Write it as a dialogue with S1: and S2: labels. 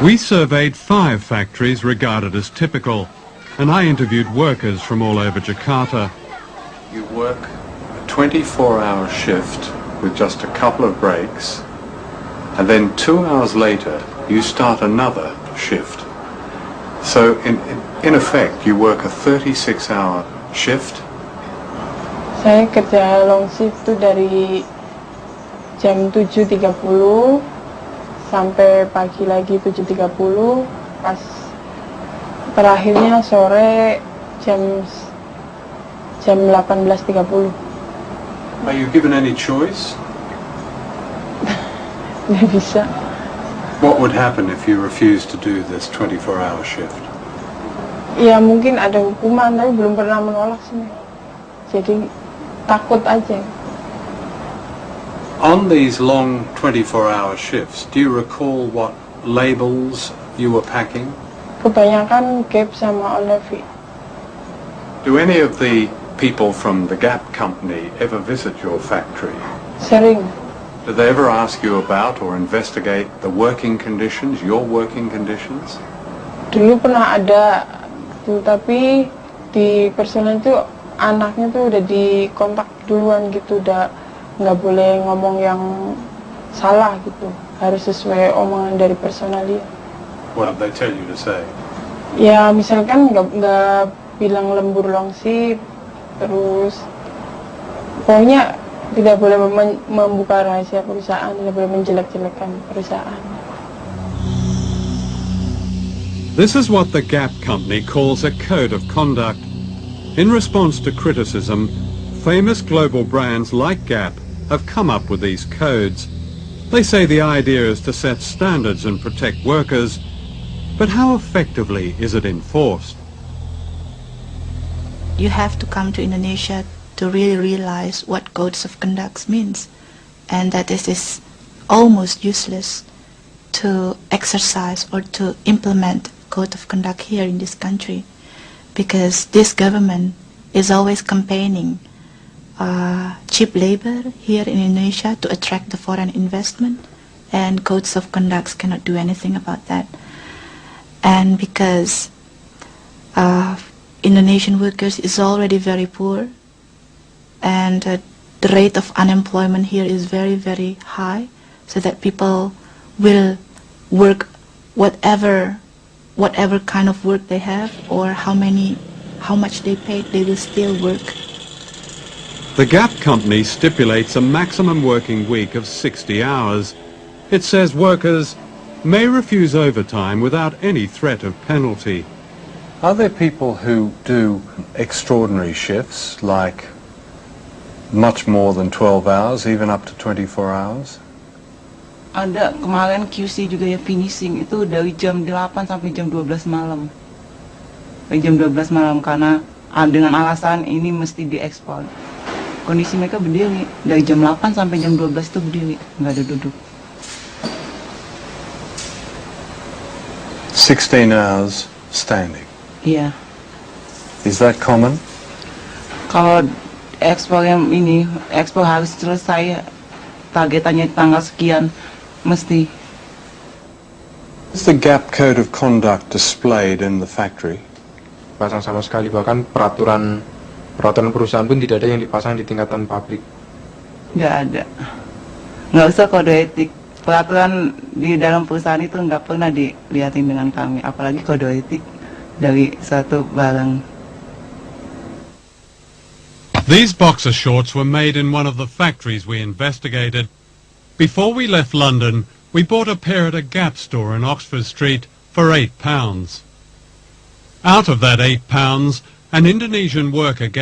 S1: We surveyed 5 factories regarded as typical, and I interviewed workers from all over Jakarta.
S2: You work a 24-hour shift with just a couple of breaks, and then 2 hours later you start another shift. So in effect you work a 36-hour shift.
S3: Saya kerja long shift tuh dari jam 7.30 sampai pagi lagi 7.30, pas terakhirnya sore jam 18.30.
S2: Are you given any choice?
S3: Nggak bisa.
S2: What would happen if you refused to do this 24-hour shift?
S3: Ya mungkin ada hukuman, tapi belum pernah menolak sih. Jadi takut aja.
S2: On these long 24-hour shifts, do you recall what labels you were packing?
S3: Kebanyakan Gap sama Ollevi.
S2: Do any of the people from the Gap company ever visit your factory?
S3: Sering.
S2: Do they ever ask you about or investigate the working conditions, your working conditions?
S3: Dulu pernah ada, tapi di personal itu anaknya tuh udah dikontak duluan gitu, udah nggak boleh ngomong yang salah gitu, harus sesuai omongan dari personal dia.
S2: What did they tell you to say?
S3: Ya misalkan nggak bilang lembur long shift, terus pokoknya tidak boleh membuka rahasia perusahaan, tidak boleh menjelek-jelekan perusahaan.
S1: This is what the Gap company calls a code of conduct. In response to criticism, famous global brands like Gap have come up with these codes. They say the idea is to set standards and protect workers, but how effectively is it enforced?
S4: You have to come to Indonesia to really realize what codes of conduct means, and that it is almost useless to exercise or to implement code of conduct here in this country, because this government is always campaigning cheap labor here in Indonesia to attract the foreign investment, and codes of conduct cannot do anything about that. And because Indonesian workers is already very poor, and the rate of unemployment here is very, very high, so that people will work whatever kind of work they have, or how much they paid, they will still work.
S1: The Gap company stipulates a maximum working week of 60 hours. It says workers may refuse overtime without any threat of penalty.
S2: Are there people who do extraordinary shifts, like much more than 12 hours, even up to 24 hours?
S5: Ada, kemarin QC juga ya finishing, itu dari jam 8 sampai jam 12 malam. Dari jam 12 malam karena dengan alasan ini mesti diekspor. Kondisi mereka berdiri, dari jam 8 sampai jam 12 itu berdiri, nggak ada duduk.
S2: 16 hours standing.
S5: Iya.
S2: Is that common?
S5: Kalau ekspor yang ini, ekspor harus selesai, targetannya tanggal sekian, mesti.
S2: Is the Gap Code of Conduct displayed in the factory?
S6: Pasang sama sekali, bahkan peraturan perusahaan pun tidak ada yang dipasang di tingkatan pabrik.
S5: Nggak ada. Nggak usah kode etik. Peraturan di dalam perusahaan itu nggak pernah dilihatin dengan kami, apalagi kode etik dari satu barang.
S1: These boxer shorts were made in one of the factories we investigated. Before we left London, we bought a pair at a Gap store in Oxford Street for £8. Out of that £8, an Indonesian worker gets